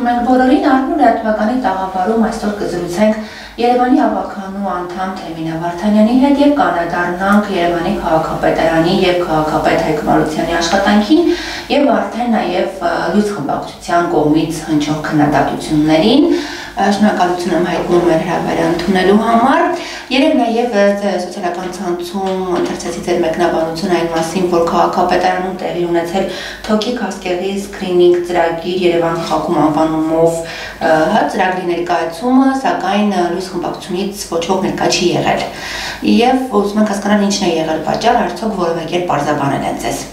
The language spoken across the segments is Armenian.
Սիրում ենք բոլորին, Արմուր լրատվականի տաղավարում այսօր կզրուցենք Երևանի ավականու անդամ Թեմինա Վարդանյանի հետ եւ կանրադառնանք Երևանի քաղաքապետարանի եւ քաղաքապետ Հայկ Մարությանի աշխատանքին եւ արդեն նաեւ լույս խմբակցության կողմից հնչող քննադատություններին Շնորհակալություն եմ հայտնում մեր հրավերը ընդունելու համար։ Երեք նաև սոցիալական ցանցում ընթերցեցի ձեր մեկնաբանությունը այն մասին, որ քաղաքապետարանում տեղի ունեցել թոքի կասկեղի սկրինինգ ծրագիր Երևան խաղում անվանումով ծրագրի ներկայացումը, սակայն լույս խմբակցությունից ոչ ոք ներկա չի եղել։ Եվ ուզում ենք հասկանալ ինչն է եղել պատճառը, արդյոք որևէ կերպ պարզաբանել են ձեզ։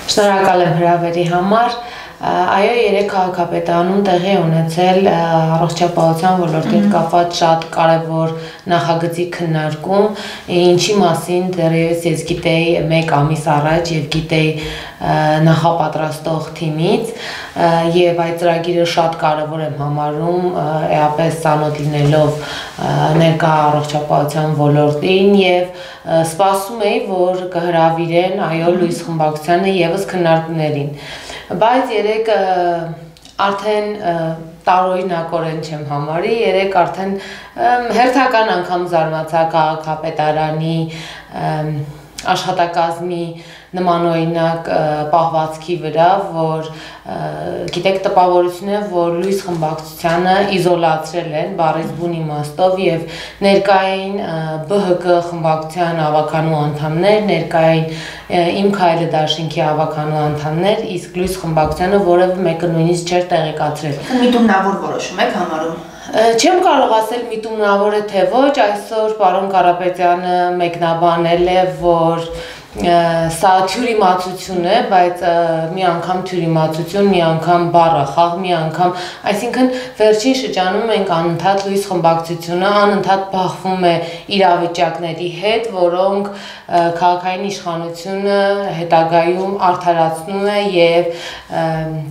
Շնորհակալ եմ հրավերի համար։ Այո, երեք քաղաքապետարանում տեղի ունեցել առողջապահության ոլորտի հետ կապված շատ կարևոր նախագծի քննարկում, ինչի մասին դեռևս ես գիտեի 1 ամիս առաջ եւ գիտեի նախապատրաստող թիմից եւ այդ ծրագիրը շատ կարևոր եմ համարում էապես ծանոթ լինելով ներկա առողջապահության ոլորտին եւ սպասում էի, որ կհրավիրեն այո լույս խմբակցությանը եւս քննարկումներին, բայց երեք արդեն տարօրինակորեն չեմ համարի, երեք արդեն հերթական անգամ զարմացա քաղաքապետարանի աշխատակազմի նմանօրինակ պահվածքի վրա, որ գիտեք տպավորություն է, որ լույս խմբակցությանը իզոլացրել են բառից բուն իմաստով եւ ներկային ԲՀԿ խմբակցության ավականու անդամներ, ներկային Իմ քայլը դաշինքի ավականու անդամներ, իսկ լույս խմբակցությանը որևէ մեկը նույնիսկ չէր տեղեկացրել։ Միտումնավոր որոշում եք համարում։ Չեմ կարող ասել միտումնավոր է թե ոչ, այսօր պարոն Կարապետյանը մեկնաբանել է, որ սա թյուրիմացություն է, բայց մի անգամ թյուրիմացություն, մի անգամ բառախաղ, մի անգամ, այսինքն վերջին շրջանում մենք անընդհատ լույս խմբակցությունը անընդհատ բախվում է իրավիճակների հետ, որոնք քաղաքային իշխանությունը հետագայում արդարացնում է եւ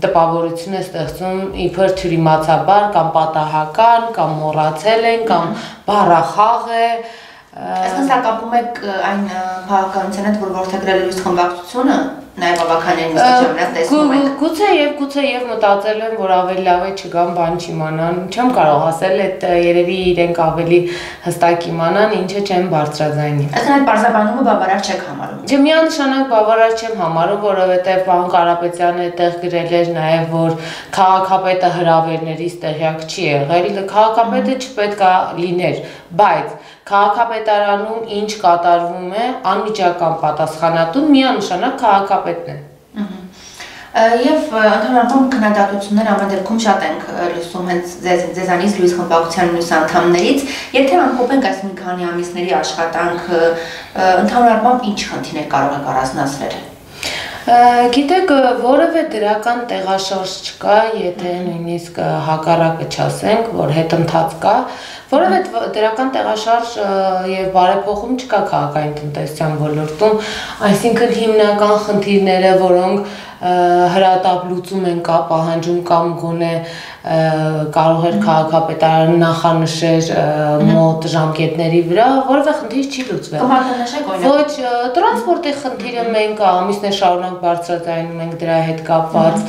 տպավորություն է ստեղծում իբր թյուրիմացաբար կամ պատահական, կամ մոռացել են, կամ բառախաղ է։ Այսինքն սա կապում եք այն քաղաքականության հետ, որ որդեգրել լույս խմբակցությունը, նաև ավականային ժամանակ տեսնում եք։ Գուցե եւ մտածել եմ, որ ավելի լավ է չգան բան չիմանան, չեմ կարող ասել, այդ երևի իրենք ավելի հստակ իմանան, ինչը չեմ բարձրաձայնի։ Այսինքն այդ բարձրաբանումը բավարար չեք համարում։ Չէ, միանշանակ բավարար չեմ համարում, որովհետեւ պարոն Կարապետյանը այդտեղ գրել էր նաև, որ քաղաքապետը հրավերներից տեղյակ չի եղել, քաղաքապետը չպետք է լիներ, բայց քաղաքապետարանում ինչ կատարվում է, անմիջական պատասխանատուն միանշանակ քաղաքապետն է։ Եվ ընդհանրապես քննադատություններ ամեն դեպքում շատ ենք լսում հենց ձեզանից լույս խմբակցության մյուս անդամներից, եթե ամփոփենք այս մի քանի ամիսների աշխատանքը, ընդհանրապես ինչ խնդիրներ կարող եք առանձնացնել։ Գիտեք, որևէ դրական տեղաշարժ չկա, եթե նույնիսկ հակառակը չասենք, որ հետընթաց կա, որևէ դրական տեղաշարժ եւ բարեփոխում չկա քաղաքային տնտեսության ոլորտում, այսինքն հիմնական խնդիրները, որոնք հրատապ լուծում են կա պահանջում կամ գոնե կարող էր քաղաքապետարանը նախանշեր մոտ ժամկետների վրա, որևէ խնդիր չի լուծվել։ Ոչ, տրանսպորտի խնդիրը մենք ամիսներ շարունակ բարձրաձայնում ենք դրա հետ կապված,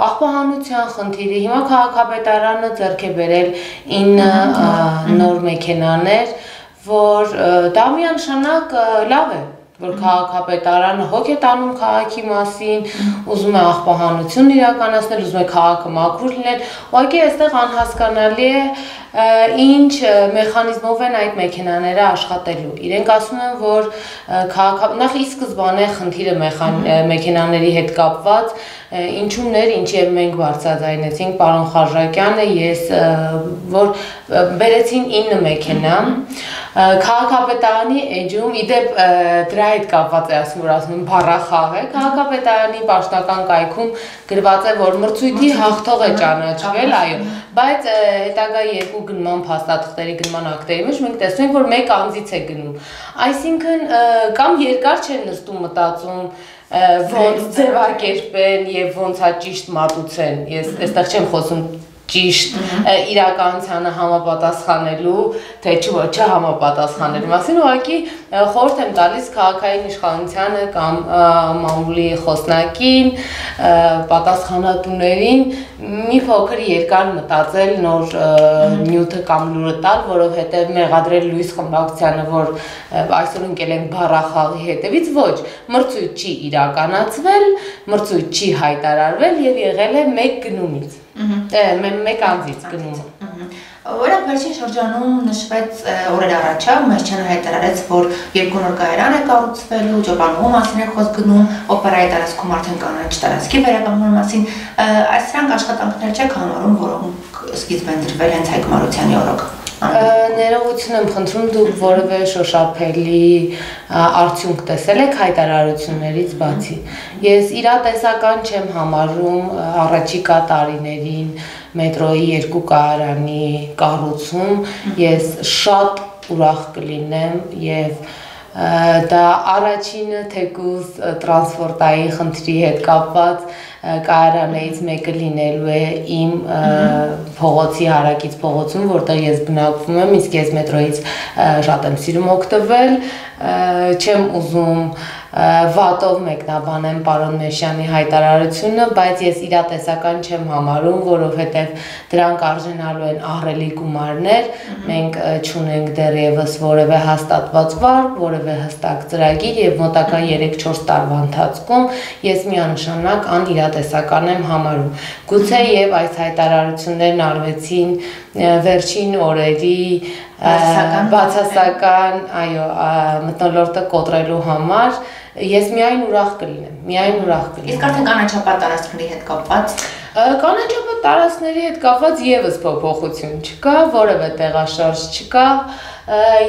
աղբահանության խնդիրը, հիմա քաղաքապետարանը ձեռք է բերել 9 նոր մեքենաներ, որ դա միանշանակ լավ է, որ քաղաքապետարանը հոգ է տանում քաղաքի մասին, ուզում է աղբահանություն իրականացնել, ուզում է քաղաքը մաքուր լինել, ուղղակի այստեղ անհասկանալի է ինչ մեխանիզմով են այդ մեքենաները աշխատելու։ Իրենք ասում են, որ նախ ի սկզբանե խնդիրը մեքենաների հետ կապված ինչու՞մն էր, ինչև մենք բարձրաձայնեցինք պարոն Խարժակյանը, ես, որ բերեցին 9 մեքենա, քաղաքապետարանի էջում, իդեպ դրա հետ կապված է ասում, որ ասում բառախաղ է, քաղաքապետարանի պաշտոնական կայքում գրված է, որ մրցույթի հաղթող է ճանաչվել, այո, բայց հետագա երկու գնման փաստաթղթերի գնման ակտերի մեջ մենք տեսնում ենք, որ 1 ամսից է գնում, այսինքն կամ երկար չեն նստում մտածում ոնց ձևակերպեն եւ ոնց է ճիշտ մատուցեն, ես այստեղ չեմ խոսում ճիշտ իրականությանը համապատասխանելու, թե չհամապատասխանելու մասին, ուղղակի խորհուրդ եմ տալիս քաղաքային իշխանությանը կամ մամուլի խոսնակին, պատասխանատուներին մի փոքր երկար մտածել նոր նյութը կամ լուրը տալ, որովհետև մեղադրել Լուիս Խմբակցյանը, որ այսօր ընկել են բառախաղի հետևից, ոչ, մրցույթ չի իրականացվել, մրցույթ չի հայտարարվել եւ եղել է մեկ գնումից, մեկ անձից գնումը։ Օրինակ վերջին շրջանում նշվեց օրեր առաջ, Մերչյանը հայտարարեց, որ երկու նոր կայարան է կառուցվելու, Ջոբանուղու մասին է խոսք գնում, օպերայի տարածքում արդեն կանաչ տարածքի վերականգնման մասին, սրանք աշխատանքներ չեք համարում, որոնք սկիզբ են դրվել հենց Հայկ Մարությանի օրոք։ Ներողություն եմ խնդրում, դուք որևէ շոշափելի արդյունք տեսել եք հայտարարություններից բացի։ Ես իրատեսական չեմ համարում առաջիկա տարիներին մետրոյի երկու կայարանի կառուցում, ես շատ ուրախ կլինեմ եւ դա առաջինը թեկուզ տրանսպորտային խնդրի հետ կապված կայարաններից մեկը լինելու է իմ փողոցի հարակից փողոցում, որտեղ ես բնակվում եմ, իսկ ես մետրոյից շատ եմ սիրում օգտվել, չեմ ուզում վատով մեկնաբանեմ պարոն Մերշյանի հայտարարությունը, բայց ես իրատեսական չեմ համարում, որովհետև դրանք արժանալու են ահռելի գումարներ, մենք չունենք դեռևս որևէ հաստատված վարկ, որևէ հստակ ծրագիր եւ մոտակա 3-4 տարվա ընթացքում ես միանշանակ անիրատեսական եմ համարում։ Գուցե եւ այս հայտարարություններն արվեցին վերջին օրերի բացասական, այո, մթնոլորտը կոտրելու համար, ես միայն ուրախ կլինեմ, Իսկ արդեն կանաչապատ տարածքների հետ կապված։ Կանաչապատ տարածքների հետ կապված եւս փոփոխություն չկա, որևէ տեղաշարժ չկա։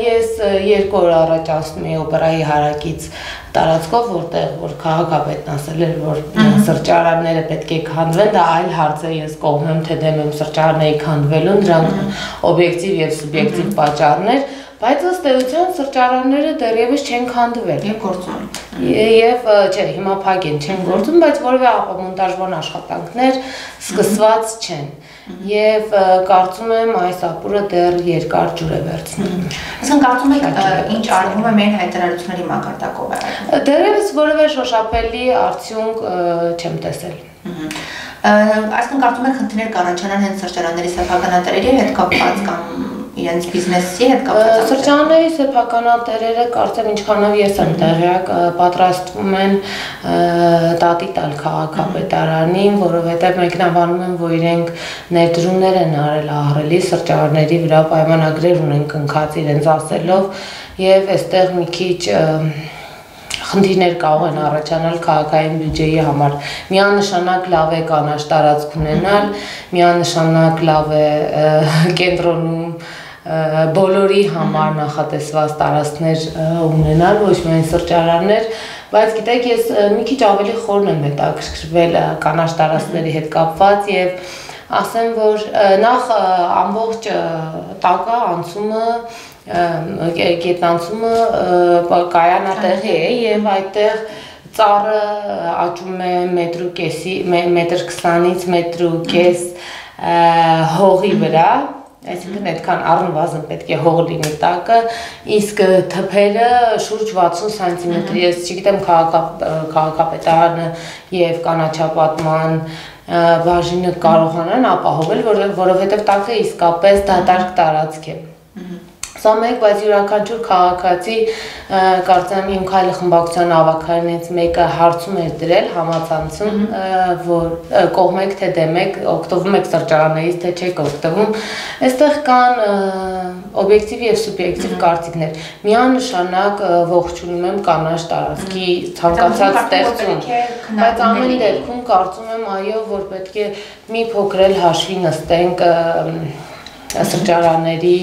Ես 2 օր առաջ ասում էի օպերայի հարակից տարածքով, որտեղ որ քաղաքապետն ասել էր, որ սրճարանները պետք է քանդվեն, դա այլ հարց է, ես կողմ եմ, թե դեմ եմ սրճարանների քանդվելուն, դրանք օբյեկտիվ եւ սուբյեկտիվ պատճառներ, բայց ըստ էության սրճարանները դեռևս չեն քանդվել եւ գործում են։ Եվ չէ, հիմա փակ են, չեն գործում, բայց որևէ ապամոնտաժման աշխատանքներ սկսված չեն։ Եվ կարծում եմ այս ապուրը դեռ երկար ջուր է վերցնելու։ Այսինքն կարծում եք ինչ արվում է մեր հայտարարությունների մակարդակով է։ Դեռևս որևէ շոշափելի արդյունք չեմ տեսել։ Այսինքն կարծում եք խնդիրներ կառաջանան հենց սրճարանների սեփականատերերի հետ կապված կամ իրենց բիզնեսի հետ կապված։ Սրճարանների սեփականատերերը կարծեմ ինչքանով ես եմ տեղյակ պատրաստվում են տատի տալ քաղաքապետարանին, որովհետև մեկնաբանում են, որ իրենք ներդրումներ են արել ահռելի սրճարանների վրա պայմանագրեր ունեն կնքած իրենց ասելով եւ այստեղ մի քիչ խնդիրներ կարող են առաջանալ քաղաքային բյուջեի համար։ Միանշանակ լավ է կանաչ տարածք ունենալ, միանշանակ լավ է կենտրոնում բոլորի համար նախատեսված տարածքներ ունենալ, ոչ միայն սրճարաններ, բայց գիտեք, ես մի քիչ ավելի խորն եմ հետաքրքրվել կանաչ տարածքների հետ կապված եւ ասեմ, որ նախ ամբողջ տակա անցումը գետնանցումը կայանատեղի է եւ այդտեղ ծառը աճում է 1.5 մետր-ից 1.5 մետր հողի վրա, այսինքն այդքան առնվազն պետք է հող լինի տակը, իսկ թփերը շուրջ 60 սանտիմետր, ես չգիտեմ քաղաքապետարանը եւ կանաչապատման բաժինը կարողանան ապահովել, որովհետեւ տակը իսկապես դատարկ տարածք է։ Սա մեկ, բայց յուրաքանչյուր քաղաքացի կարծեմ իմ քայլը խմբակցության ավականներից մեկը հարցում էր դրել համացանցում, որ կողմեք թե դեմեք, օգտվում եք սրճարաններից, թե չեք օգտվում։ Այստեղ կան օբյեկտիվ եւ սուբյեկտիվ կարծիքներ։ Միանշանակ ողջունում եմ կանաչ տարածքի ցանկացած ստեղծում, բայց ամեն դեպքում կարծում եմ այո, որ պետք է մի փոքր էլ հաշվի նստենք սրճարանների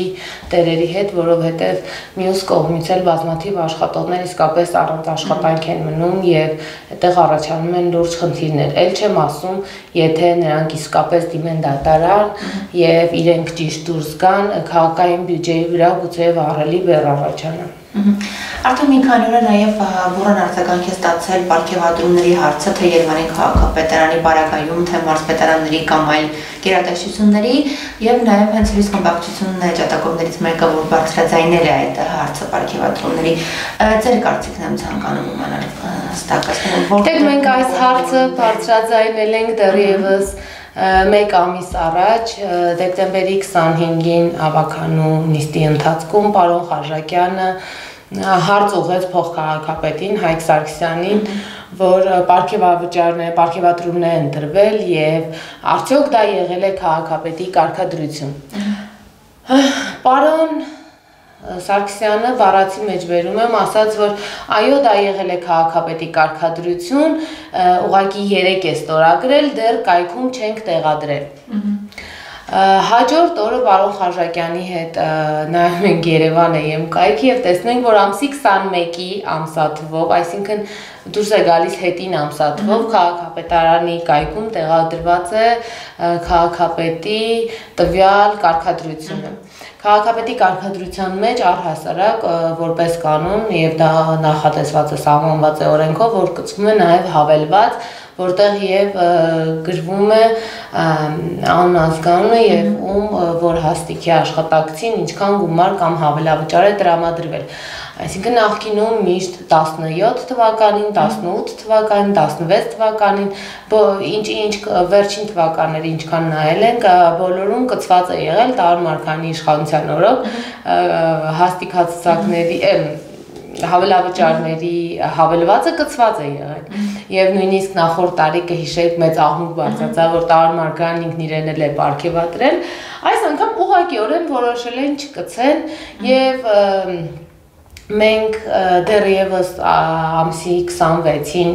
տերերի հետ, որովհետև մյուս կողմից էլ բազմաթիվ աշխատողներ իսկապես առանց աշխատանք են մնում եւ այդտեղ առաջանում են լուրջ խնդիրներ։ Էլ չեմ ասում, եթե նրանք իսկապես դիմեն դատարան եւ իրենք ճիշտ դուրս գան, քաղաքային բյուջեի վրա գուցե ահռելի բեռ առաջանա։ Արդեն մի քանի օր է նաև բուռն արձագանք է ստացել պարգևատրումների հարցը, թե Երևանի քաղաքապետարանի պարագայում, թե մարզպետարանների կամ այլ գերատեսչությունների, եւ նաև հենց լույս խմբակցությունն է ջատագովներից մեկը, որ բարձրաձայնել է այդ հարցը պարգևատրումների։ Ձեր կարծիքն եմ ցանկանում իմանալ հստակացնել։ Դե մենք այս հարցը բարձրաձայնել ենք դեռևս մեկ ամիս առաջ, դեկտեմբերի 25-ին ավականու նիստի ընթացքում պարոն Խարժակյանը հարց ուղղեց փոխքաղաքապետին Հայկ Սարգսյանին, որ պարգևատրումներ են տրվել եւ արդյոք դա եղել է քաղաքապետի կարգադրություն։ Պարոն Սարգսյանը բառացի մեջ բերում եմ, ասաց, որ այո, դա եղել է քաղաքապետի կարգադրություն, ուղղակի 3 է ստորագրել, դեռ կայքում չենք տեղադրել։ Հաջորդ օրը պարոն Խարժակյանի հետ նայում ենք Երևան եմ կայքի եւ տեսնենք, որ ամսի 21-ի ամսաթվով, այսինքն դուրս է գալիս հետին ամսաթվով քաղաքապետարանի կայքում տեղադրված է քաղաքապետի տվյալ կարգադրությունը։ Քաղաքապետի կարգադրության մեջ առհասարակ որպես կանոն եւ դա նախատեսված է սահմանված է օրենքով, որ կցվում է նաեւ հավելված, որտեղ եւ գրվում է անազգանունը եւ որ հաստիքի աշխատակցին ինչքան գումար կամ հավելավճար է տրամադրվել։ Այսինքն նախկինում միշտ 17 թվականին, 18 թվականին, 16 թվականին, ինչ վերջին թվականները ինչքան նայել ենք, բոլորում կցված է եղել տարմարկանի իշխանության օրոք հաստիկացակների հավելավճարների հավելվածը կցված է եղել եւ նույնիսկ նախորդ տարի կհիշեք մեծ աղմուկ բարձրացավ որ տարմարքան ինքն իրեն էլ է պարգևատրել այս անգամ ուղղակիորեն որոշել են չկցեն եւ մենք դեռևս ամսի 26-ին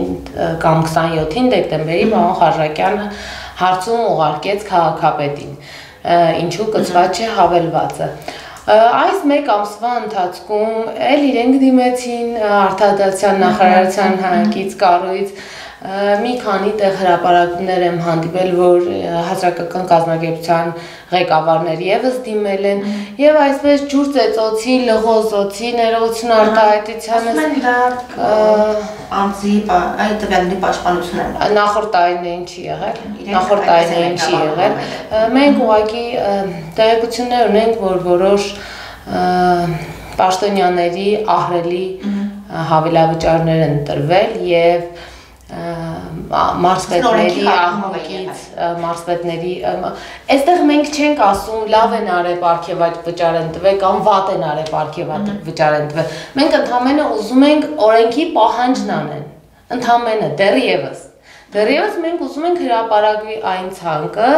կամ 27-ին դեկտեմբերի պարոն Խարժակյանը հարցում ուղարկեց քաղաքապետին ինչու կցված չէ հավելվածը Այս մեկ ամսվա ընթացքում էլ իրենք դիմեցին Արտադրության նախարարության հայկից կառույց մի քանի տեղ հրապարակումներ եմ հանդիպել, որ հասարակական կազմակերպության ղեկավարներ եւս դիմել են եւ այսպես ջուր ծեծոցի, լղոզոցի ներողություն արտահայտությանը անձի այդ տվյալների պաշտպանությունն է նախորդ տարիներին չի եղել նախորդ տարիներին չի եղել մենք ուղղակի տեղեկություններ ունենք որ որոշ պաշտոնյաների ահռելի հավելավճարներ են տրվել եւ մարզպետների աղմուկից մարզպետների այստեղ մենք չենք ասում լավ են արել պարգևավճար են տվել կամ վատ են արել պարգևավճար են տվել մենք ընդհանրապես ուզում ենք օրենքի պահանջն անեն ընդհանրապես դեռևս մենք ուզում ենք հրապարակվի այն ցանկը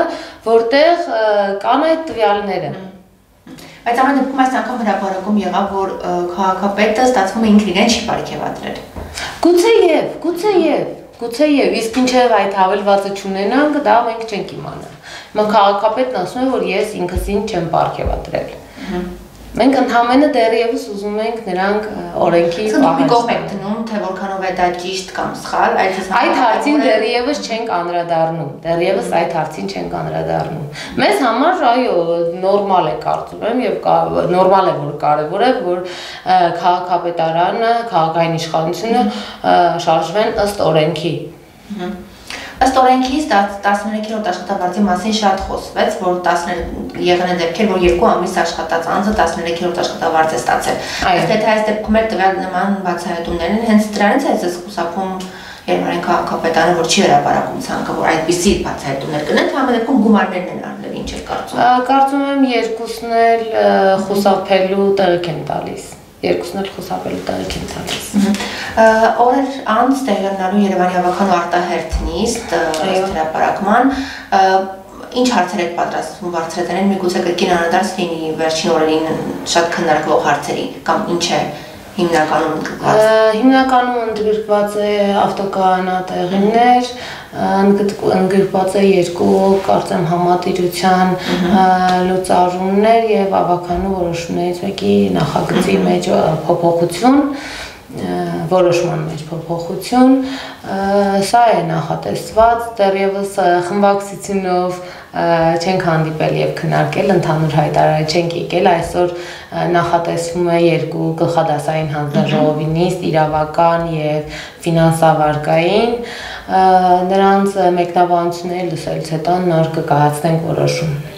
որտեղ կան այդ տվյալները Բայց ամեն դեպքում այս անգամ հրապարակում եղավ, որ քաղաքապետը ստացվում է ինքն իրեն չի պարգևատրել։ Գուցեև, իսկ ինչեւ այդ հավելվածը չունենանք, դա մենք չենք իմանա։ Հիմա քաղաքապետն ասում է, որ ես ինքս ինձ չեմ պարգևատրել։ Մենք ընդհանրապես դեռևս ուզում ենք նրանք օրենքի պահանջը։ Կողմ եք դնում, թե որքանով է դա ճիշտ կամ սխալ, այդ հարցին դեռևս չենք անդրադառնում, դեռևս այդ հարցին չենք անդրադառնում։ Մեզ համար այո, նորմալ է կարծում եմ եւ նորմալ է որ կարեւոր է որ քաղաքապետարանը, քաղաքային իշխանությունը շարժվեն ըստ օրենքի։ Ըստ օրենքի 13-րդ աշխատավարձի մասին շատ խոսվեց, որ եղել են դեպքեր, որ 2 ամիս աշխատած անձը 13-րդ աշխատավարձ է ստացել։ Ըստ եթե այս դեպքում էլ տվյալ նման բացահայտումներ են, հենց դրանից է խուսափում Երևանի քաղաքապետարանը, որ չի հրապարակում ցանկը, որ այդպիսի բացահայտումներ կնեն, համենայն դեպքում գումարներն են առնել, ինչ է կարծում։ Կարծում եմ երկուսն էլ խուսափելու տեղիք են տալիս։ Երկուսն էլ խուսափելու տեղիք են տալիս։ Օրեր անց տեղի ունենալու Երևանի ավականու արտահերթ նիստ հրապարակման ինչ հարցեր եք պատրաստվում բարձրացնել, միգուցե կրկին անդրադարձ լինի վերջին օրերին շատ քննարկվող հարցերի կամ ինչ է հիմնականում ընդգրկված։ Հիմնականում ընդգրկված է ավտոկայանատեղիներ, ընդգրկված է 2 կարծեմ համատիրության լուծարումներ եւ ավականու որոշումներից մեկի նախագծի մեջ փոփոխություն որոշման մեջ փոփոխություն սա է նախատեսված դեռևս խմբակցությունով չենք հանդիպել եւ քննարկել, ընդհանուր հայտարարել չենք եկել, այսօր նախատեսվում է երկու գլխադասային հանձնաժողովի նիստ, իրավական եւ ֆինանսավարկային, նրանց մեկնաբանությունները լսելուց հետո նոր կկայացնենք որոշում։